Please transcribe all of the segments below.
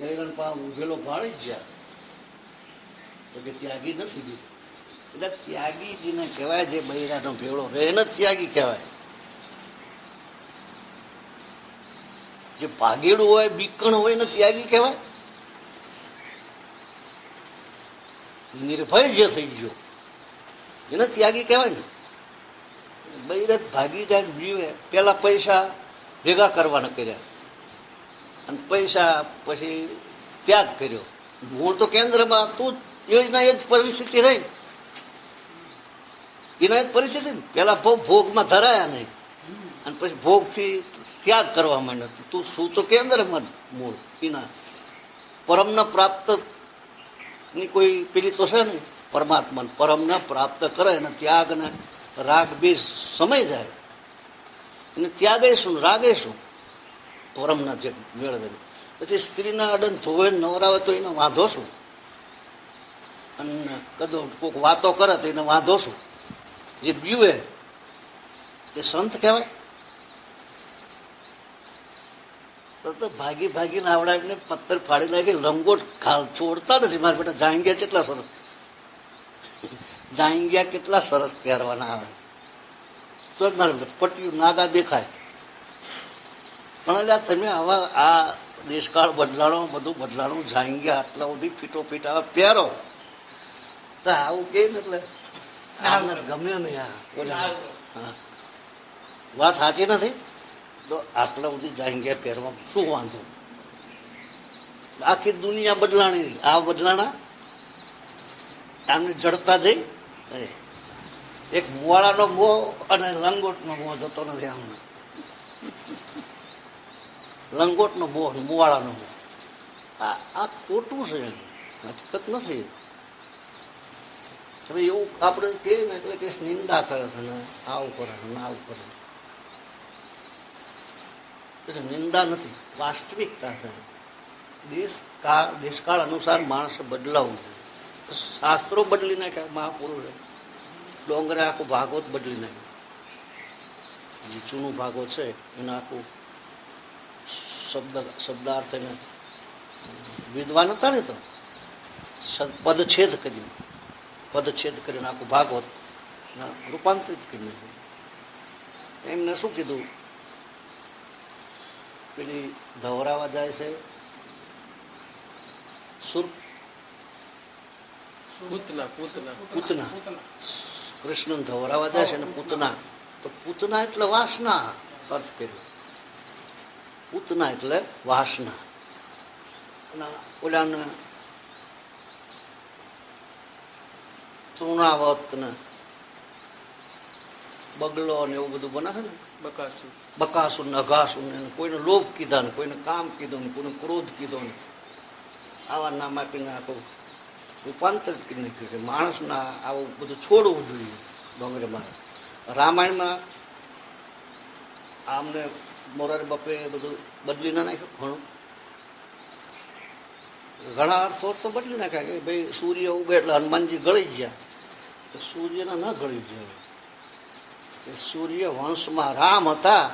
હેરણ પા ઉભેલો ભાળી જ ગયા તો કે ત્યાગી નથી બીજું. એટલે ત્યાગીજીને કહેવાય જે બૈરાનો ભેળો રહે એને જ ત્યાગી કહેવાય. જે ભાગેડું હોય બીકણ હોય એને ત્યાગી કહેવાય. નિર્ભય જે થઈ ગયો એને ત્યાગી કહેવાય ને. બૈરત ભાગી જાય જીવે પેલા પૈસા ભેગા કરવાના કર્યા અને પૈસા પછી ત્યાગ કર્યો. મૂળ તો કેન્દ્રમાં તું યોજના એ જ પરિસ્થિતિ રહી એના જ પરિસ્થિતિ ને. પેલા ભોગમાં ધરાયા નહીં અને પછી ભોગથી ત્યાગ કરવા માંડ્યો. તું શું તો કેન્દ્રમાં મૂળ એના પરમને પ્રાપ્ત ની કોઈ પેલી તો છે ને પરમાત્માને પરમને પ્રાપ્ત કરે ને ત્યાગ ને રાગ બે સમય જાય અને ત્યાગે શું રાગે શું પરમના જે મેળવે. પછી સ્ત્રીના અડન ધોવે નવરાવે તો એને વાંધો શું અને કદો કોઈક વાતો કરે તો એને વાંધો શું. જે બીવે એ સંત કહેવાય. તો ભાગી ભાગીને આવડાવીને પથ્થર ફાડી લાગી લંગોટ છોડતા નથી. મારા બેટા જાંગિયા કેટલા સરસ જાંગિયા કેટલા સરસ પહેરવાના આવે તો જ મારે પટ્યું નાગા દેખાય. પણ એટલે તમે આવા આ દેશકાળ બદલાણો બધું બદલાણું જાંગિયા આટલા બધી ફીટો ફીટ આવે પહેરો તો આવું કે ને એટલે આમને ગમે નહીં. હા વાત સાચી નથી. તો આટલા બધી જાંગિયા પહેરવા શું વાંધો. આખી દુનિયા બદલાણી આ બદલાણા આમને જડતા જઈ. એક મુવાળાનો મોહ અને લંગોટનો મોહ જતો નથી. આમને લંગોટનો મોહ મુવાળાનો મોહ આ ખોટું છે હકીકત નથી. હવે એવું આપણે કહીએ ને એટલે કે નિંદા કરે છે ને આવું કરે ને આવું કરે. નિંદા નથી વાસ્તવિકતા છે. દેશકાળ અનુસાર માણસે બદલાવું છે. શાસ્ત્રો બદલી નાખ્યા મહાપુરુષે. ડોંગરે આખું ભાગવત બદલી નાખ્યું. જે જૂનું ભાગવત છે એના આખું શબ્દાર્થ એને વિદ્વાન હતા ને તો પદછેદ કરીને આખું ભાગવત રૂપાંતરિત કરી નાખ્યું. એમને શું કીધું પેલી ધવરાવા જાય છે પૂતના કૃષ્ણ ધવરાવા જાય છે ને પૂતના. તો પૂતના એટલે વાસના અર્થ કર્યો. પૂતના એટલે વાસના. ઓલાને તૃણાવત ને બગલો ને એવું બધું બનાવે ને બકાસુર ને અઘાસુર ને કોઈને લોભ કીધા ને કોઈને કામ કીધું ને કોઈને ક્રોધ કીધો ને આવા નામ આપીને આખું રૂપાંતરિત કરી નાખ્યું છે. માણસના આવું બધું છોડવું જોઈએ. ડોંગરે માણસ રામાયણમાં આમને મોરારી બાપે બધું બદલી ના નાખ્યું. ઘણા અર્થો તો બદલી નાખ્યા કે ભાઈ સૂર્ય ઉગે એટલે હનુમાનજી ગળી ગયા. તો સૂર્યના ન ગળી જાય. સૂર્ય વંશમાં રામ હતા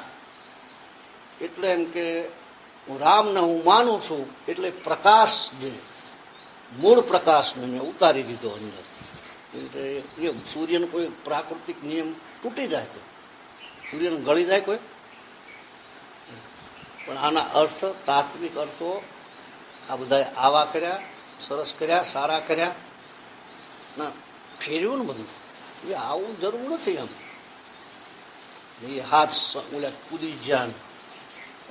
એટલે એમ કે હું રામને હું માનું છું એટલે પ્રકાશ જે મૂળ પ્રકાશને મેં ઉતારી દીધો અંદર. એટલે એ સૂર્યનો કોઈ પ્રાકૃતિક નિયમ તૂટી જાય તો સૂર્યને ગળી જાય કોઈ. પણ આના અર્થ તાત્વિક અર્થો આ બધા આવા કર્યા સરસ કર્યા સારા કર્યા ના ફેર્યું ને બધું. એ આવું જરૂર નથી. એમ એ હાથ ઓલા કૂદી જ્ઞાન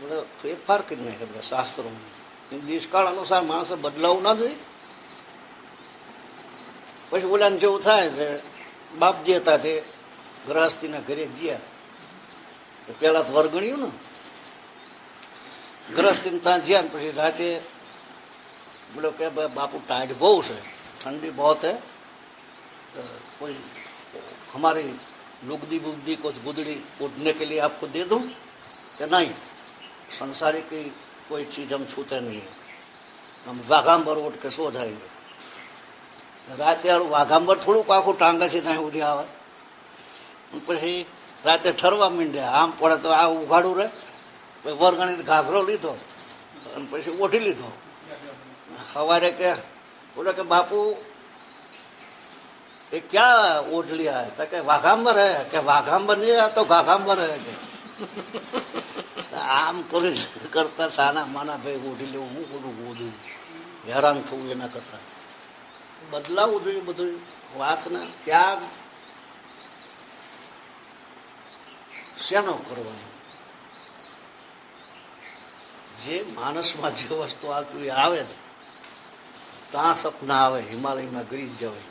બધા ફેરફાર કરી નાખે બધા શાસ્ત્રોમાં. દેશકાળ અનુસાર માણસે બદલાવું ના જોઈએ. પછી ઓલાને જેવું થાય કે બાપજી હતા તે ગ્રહસ્થીના ઘરે ગયા પેલા તો વરગણ્યું ને ગ્રહસ્થીને ત્યાં ગયા ને પછી રાતે બોલો કે બાપુ ટાઈટ બહુ છે ठंडी बहुत है कोई हमारी लुगदी बुगदी कुछ गुदड़ी उड़ने के लिए आपको दे दूं कि नहीं संसारी की कोई चीज हम छूते नहीं है हम वाघांबर उठ के सो जाएंगे. राते वाघांबर थोड़ું આખું ટાંગાથી ત્યાં સુધી આવે પછી રાતે ઠરવા માંડ્યા. આમ પડે તો આ ઉઘાડું રહે. વરગણી ઘાઘરો લીધો અને પછી ઓઢી લીધો સવારે કે બોલે કે બાપુ એ ક્યાં ઓઢલી આવે તો કે વાઘાંબર હે કે વાઘાંબર નહીં આ તો ઘાઘાંબર હે કે આમ કરી કરતા સાના માના ભાઈ ઓઢી લેવું હું બધું ઓઢું હેરાન થવું એના કરતા બદલાવવું જોઈએ બધું વાતને ત્યાગ શેનો કરવાનો જે માણસમાં જે વસ્તુ આવતું એ આવે ને ત્યાં સપના આવે હિમાલયમાં ગરી જવાય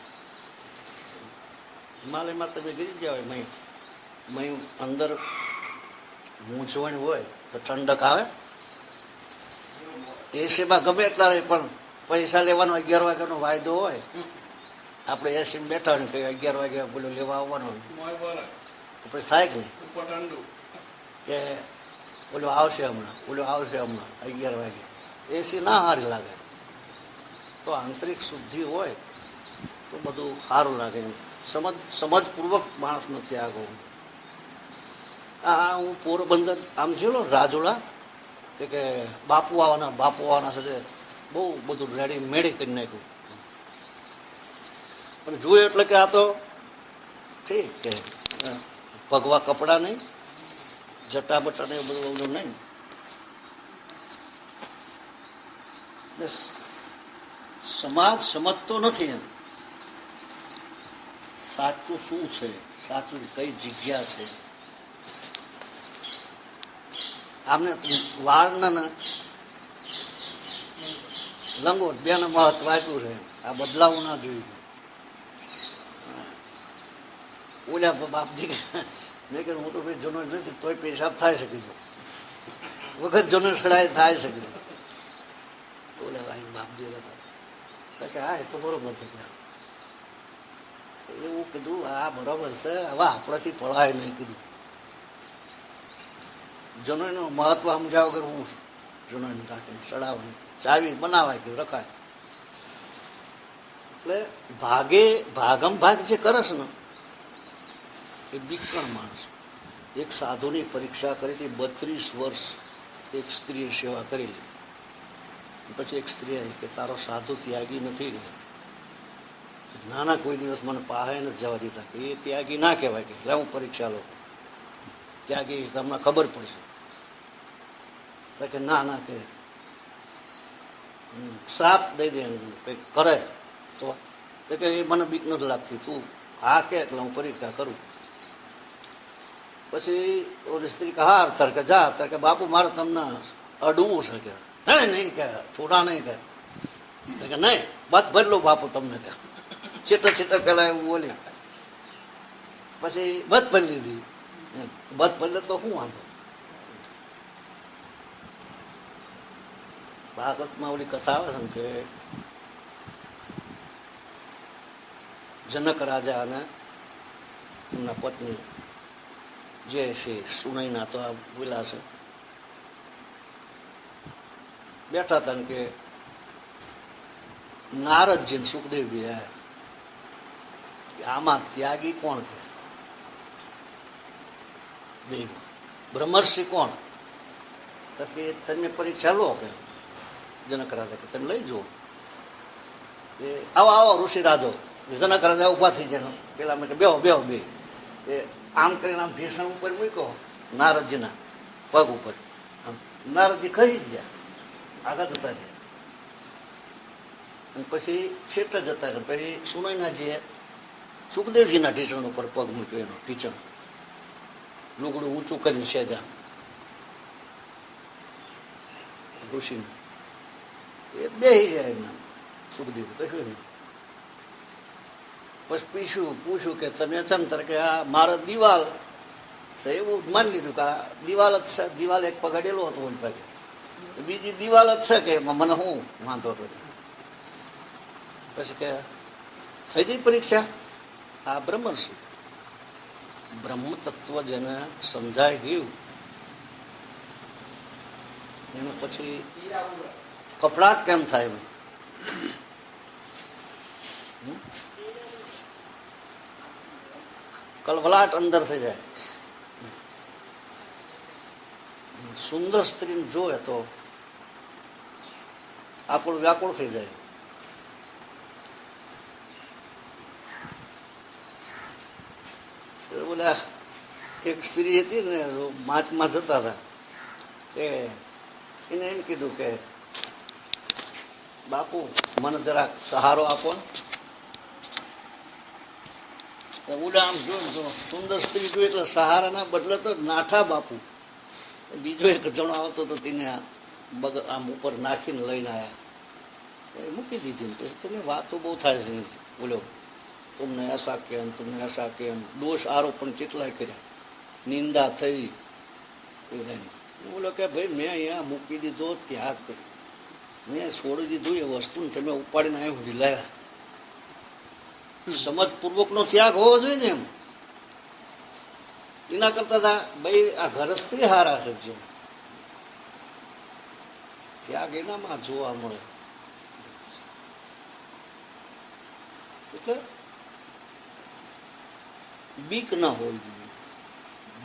હિમાલયમાં તમે ગરી જવાય મય અંદર મૂંઝવણ હોય તો ઠંડક આવે એસીમાં ગમે એટલા રહે પણ પૈસા લેવાનો 11 વાગ્યાનો વાયદો હોય આપણે એસીમાં બેઠા હોય કે 11 વાગ્યા બોલો લેવા આવવાનો તો પછી થાય કે નહીં કે ઓલો આવશે હમણાં 11 વાગે એસી ના સારી લાગે તો આંતરિક શુદ્ધિ હોય તો બધું સારું લાગે સમજપૂર્વક માણસનો ત્યાગ હોય હું પોરબંદર આમ જોયો રાજોડા કે બાપુ આવવાના સાથે બહુ બધું રેડી મેળી કરી નાખ્યું પણ જોયું એટલે કે આ તો ઠીક કે ભગવા કપડાં નહીં જટા બટા ને બધું બધું નહીં સમાજ સમજતો નથી એમ સાચું શું છે સાચું કઈ જગ્યા છે આમને વાળના લંગોટ બેને મહત્વ આપ્યું છે આ બદલાવું ના જોયું ઓલા બાપજી મેં કીધું હું તો ભાઈ જનો નથી તોય પેશાબ થાય છે કીધું વખત જનો સડાય થાય છે કીધું ઓલા ભાઈ બાપજી હતા કે હા એ તો બરોબર છે એવું કીધું હા બરોબર છે હવે આપણાથી પડાય નહીં કીધું જનોનું મહત્વ સમજાવ વગર હું જનોને રાખીને ચડાવવાની ચાવી બનાવાય કે રખાય એટલે ભાગમ ભાગ જે કરે છે ને એ બીકણ માણસ એક સાધુની પરીક્ષા કરી હતી 32 વર્ષ એક સ્ત્રીએ સેવા કરી લીધી પછી એક સ્ત્રી આવી કે તારો સાધુ ત્યાગી નથી નાના કોઈ દિવસ મને પાહે નથી જવા દીધા એ ત્યાગી ના કહેવાય કે લે હું પરીક્ષા લો ત્યાગી તમને ખબર પડશે કે ના કે શ્રાપ દઈ દે કંઈક કરે તો કે એ મને બીક નથી લાગતી તું હા કે એટલે હું પરીક્ષા કરું પછી ઓલી સ્ત્રી કે હા તાર કે જા તાર કે બાપુ મારે તમને અડવું છે કે નહીં કે છોડા નહીં કે નહીં બસ બદલો બાપુ તમને કે છેટા પેલા એવું બોલી પછી બધ ભરી લીધી બધ ભરી તો શું વાંધો ભાગવતમાં ઓલી કથા આવે છે ને કે જનક રાજા અને એમના પત્ની જે છે સુનૈના તો આ બોલા છે બેઠા હતા ને કે નારદજી ને સુખદેવજી આવ્યા આમાં ત્યાગી કોણ કે બે બ્રહ્મર્ષિ કોણ કે તમે પરીક્ષા લો કે જનક રાજા કે તમે લઈ જુઓ કે આવો ઋષિ રાજો જનક રાજા ઉભા થઈ જાય પેલા મેં કે બેહો બે એ આમ કરીને આમ ભીષણ ઉપર મૂક્યો નારદજીના પગ ઉપર નારદજી ખસી ગયા આગળ જતા રહ્યા અને પછી છેટ જતા રહ્યા પછી સુનૈનાજીએ સુખદેવજીના ઢીચણ ઉપર પગ મૂક્યો એનો ઢીચણ લુગડું ઊંચું કરીને સેજા ઋષિનું એ બેસી જાય એમના સુખદેવ કશું નહીં પછી પૂછ્યું કે તમે છે ને કે આ મારા દિવાલ છે એવું માની લીધું કે આ દિવાલ જ છે દિવાલ એક પગાડેલો હતો ઓલી પગે બીજી દિવાલ જ છે કે મને હું વાંધો હતો પછી કે થઈ ગઈ પરીક્ષા આ બ્રહ્મર્ષિ બ્રહ્મ તત્વ જેને સમજાય ગયું એને પછી કપડાટ કેમ થાય કલવલાટ અંદર થઈ જાય સુંદર સ્ત્રીને જોવે તો આપણું વ્યાકુળ થઈ જાય. બોલ્યા એક સ્ત્રી હતી ને, મહાત્મા જતા હતા, કે એને એમ કીધું કે બાપુ મને જરાક સહારો આપો ને. ઉડા આમ જો સુંદર સ્ત્રી જોઈ એટલે સહારાના બદલે તો નાઠા બાપુ. બીજો એક જણો આવતો તો તેને આમ ઉપર નાખીને લઈને આવ્યા, મૂકી દીધી. પછી તમે વાતો બહુ થાય છે, બોલો તમને એસા કેમ, તમને એસા કેમ, દોષ આરોપણ કેટલાય કર્યા, નિંદા થઈ. બોલો કે ભાઈ મેં અહીંયા મૂકી દીધો, ત્યાગ કર્યો, મેં છોડી દીધું એ વસ્તુને તમે ઉપાડીને અહીં સુધી લાવ્યા. સમજપૂર્વકનો ત્યાગ હોવો જોઈએ ને. એમ એના કરતા ભાઈ આ ઘરસ્ત્રી હારા છે, ત્યાગ એનામાં જોવા મળે. એટલે બીક ના હોવી જોઈએ,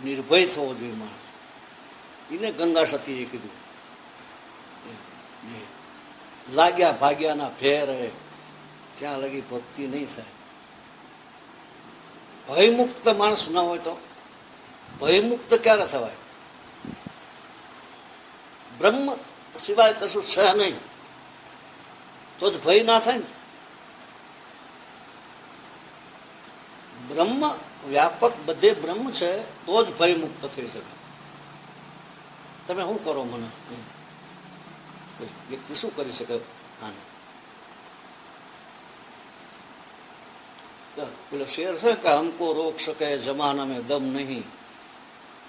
નિર્ભય થવો જોઈએ માણસ. એને ગંગા સતીએ કીધું, લાગ્યા ભાગ્યાના ફેર ત્યાં લગી ભક્તિ નહીં થાય. ભયમુક્ત માણસ ના હોય તો ભયમુક્ત ક્યારે થવાય? બ્રહ્મ સિવાય કશું છે નહીં તો જ ભય ના થાય ને. બ્રહ્મ વ્યાપક બધે બ્રહ્મ છે તો જ ભય મુક્ત થઈ શકે. તમે શું કરો મને? વ્યક્તિ શું કરી શકે આને? પેલો શેર છે કે હમકો રોક શકે જમાના में दम नहीं,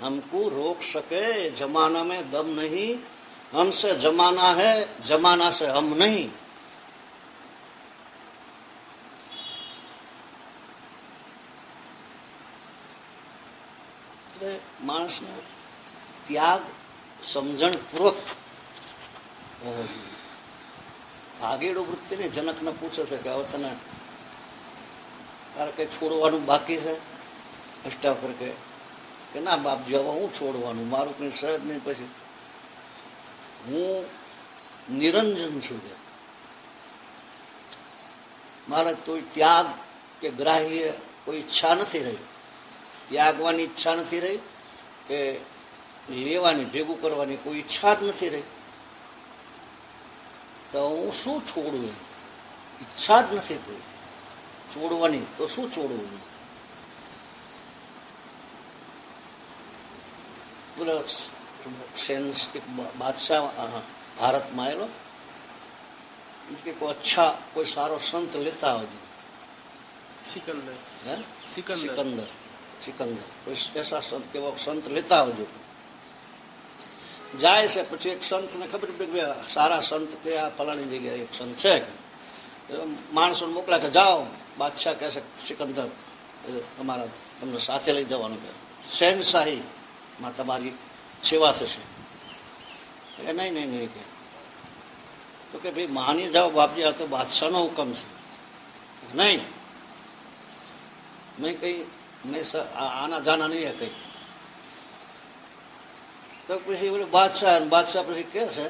हमको रोक सके जमाना में दम नहीं, हमसे जमाना है जमाना से हम नहीं. એટલે માણસને ત્યાગ સમજણ પૂર્વક હોવો જોઈએ. ભાગેડો વૃત્તિને જનકને પૂછે છે કે હવે તને તારે કઈ છોડવાનું બાકી છે? અષ્ટાવકર કે ના બાપજી, હવે હું છોડવાનું, મારું કઈ સહજ નહીં. પછી હું નિરંજન છું, કે મારે કોઈ ત્યાગ કે ગ્રાહ્ય કોઈ ઈચ્છા નથી રહી, ત્યાગવાની ઈચ્છા નથી રહી, કે લેવાની ભેગું કરવાની કોઈ ઈચ્છા જ નથી રહી. તો હું શું છોડું? ઈચ્છા જ નથી કોઈ છોડવાની, તો શું છોડવું? બોલો સેન્સ એક બાદશાહ ભારતમાં આવેલો કે કોઈ અચ્છા કોઈ સારો સંત લેતા આવજો. સિકંદર સિકંદર સિકંદર કોઈ એસા સંત કેવો સંત લેતા આવજો. જાય છે, પછી એક સંતને ખબર પડી કે સારા સંત કે આ ફલાણી જગ્યાએ એક સંત છે, માણસોને મોકલા કે જાઓ. બાદશાહ કહે છે સિકંદર તમારા તમને સાથે લઈ જવાનું, કે શહેનશાહીમાં તમારી સેવા થશે. નહીં નહીં નહીં, કે તો કે ભાઈ માની જાઓ બાપજી, આ તો બાદશાહનો હુકમ છે. નહીં, મેં કઈ મેં આના જાના નહીં કઈ. તો પછી બોલે બાદશાહ પછી કહે છે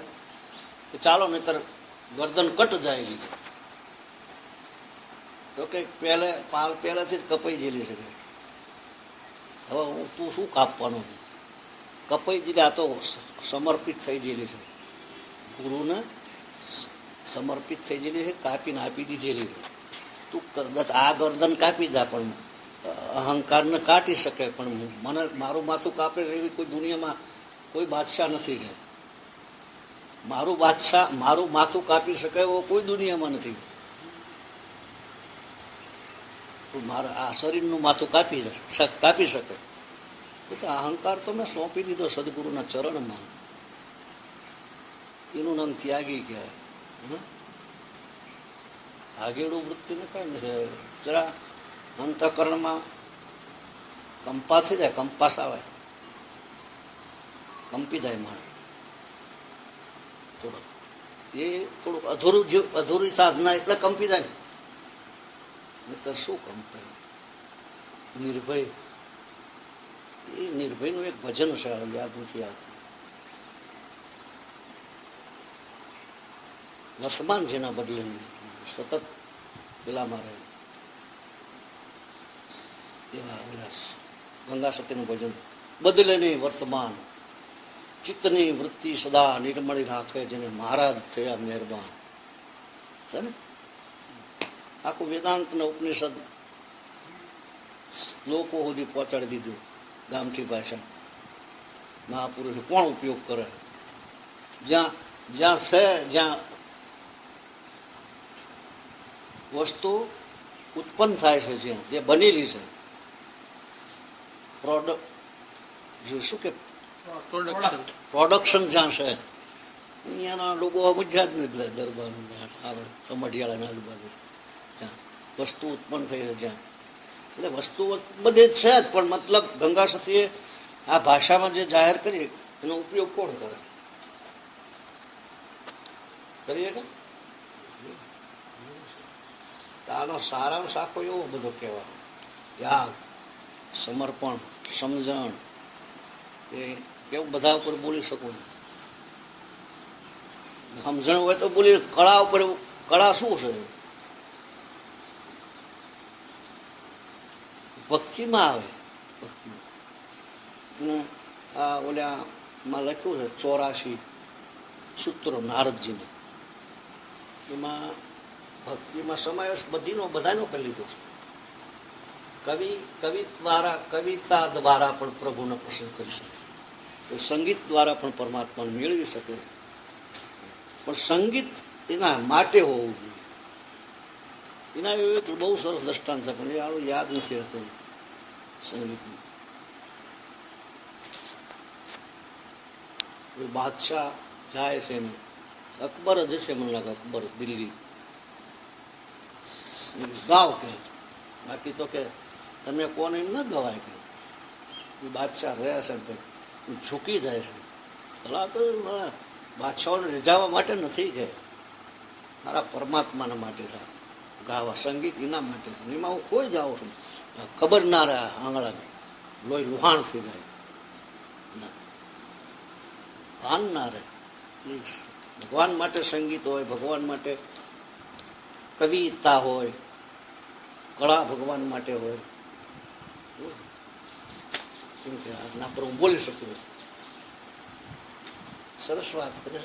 કે ચાલો નહીતર ગરદન કટ જાય. તો કે પહેલાથી જ કપાઈ ગયેલી છે. હવે હું તું શું કાપવાનું? કપાઈ ગયેલી, આ તો સમર્પિત થઈ ગયેલી છે, ગુરુને સમર્પિત થઈ ગયેલી છે, કાપીને આપી દીધેલી છે. તું કદાચ આ ગરદન કાપી જા, પણ અહંકારને કાઢી શકે, પણ મને મારું માથું કાપે એવી કોઈ દુનિયામાં કોઈ બાદશાહ નથી. કે મારું માથું કાપી શકે એવો કોઈ દુનિયામાં નથી. મારા આ શરીરનું માથું કાપી શકે. એટલે અહંકાર તો મેં સોંપી દીધો સદગુરુના ચરણમાં. એનું નામ ત્યાગી કહેવાય. ભાગેડું વૃત્તિને કઈ નથી. જરા અંતઃકરણમાં કંપા થઈ જાય, કંપાસ આવે, કંપી જાય માણસ થોડુંક. એ થોડુંક અધૂરી સાધના એટલે કંપી જાય. નહીતર શું કંપે? નિર્ભય, એ નિર્ભયનું એક ભજન છે, યાદ નથી આવતું. વર્તમાન જેના બદલે સતત પેલામાં રહે એવા વિલાસ ગંગા સતીનું ભજન બદલે નહીં વર્તમાન ચિત્તની વૃત્તિ સદા નિર્મળી રાખે જેને મહારાજ થયા મહેરબાન છે ને આખું વેદાંત ને ઉપનિષદ લોકો સુધી પહોંચાડી દીધું ગામઠી ભાષા મહાપુરુષ કોણ ઉપયોગ કરે જ્યાં જ્યાં છે જ્યાં વસ્તુ ઉત્પન્ન થાય છે જ્યાં જે બનેલી છે શું કે પ્રોડક્શન પ્રોડક્શન જ્યાં છે અહીંયાના લોકો મજા જ નથી દરબાર આવે સમઢિયાળાના આજુબાજુ જ્યાં વસ્તુ ઉત્પન્ન થઈ છે જ્યાં એટલે વસ્તુ બધે જ છે જ પણ મતલબ ગંગા સતીએ આ ભાષામાં જે જાહેર કરી એનો ઉપયોગ કોણ કરે કરીએ કે આનો સારાંશ આખો એવો બધો કહેવાનો ત્યાગ સમર્પણ સમજણ એ કેવું બધા ઉપર બોલી શકું સમજણ હોય તો બોલી કળા ઉપર કળા શું છે ભક્તિમાં આવે ભક્તિ અને આ ઓલામાં લખ્યું છે 84 સૂત્રો નારદજીને એમાં ભક્તિમાં સમાવેશ બધાનો કરી લીધો છે કવિતા દ્વારા પણ પ્રભુને પ્રસન્ન કરી શકે તો સંગીત દ્વારા પણ પરમાત્માને મેળવી શકે પણ સંગીત એના માટે હોવું જોઈએ એના એક બહુ સરસ દ્રષ્ટાંત છે પણ એ આવું યાદ નથી રહેતું સંગીતનું બાદશાહ જાય છે એને અકબર જ છે મને લાગે અકબર દિલ્હી ગાવ કે બાકી તો કે તમે કોને એમ ન ગવાય કે એ બાદશાહ રહે છે ઝૂકી જાય છે ભલા તો બાદશાહોને રીઝાવવા માટે નથી કે મારા પરમાત્માના માટે છે ગાવા સંગીત એના માટે છે એમાં હું ખોઈ જાઉં છું ખબર ના રહે આંગળાને લોહી લુહાણ થઈ જાય ભાન ના રહે ભગવાન માટે સંગીત હોય ભગવાન માટે કવિતા હોય કળા ભગવાન માટે હોય કેમ કે આના પર હું બોલી શકું સરસ વાત કરે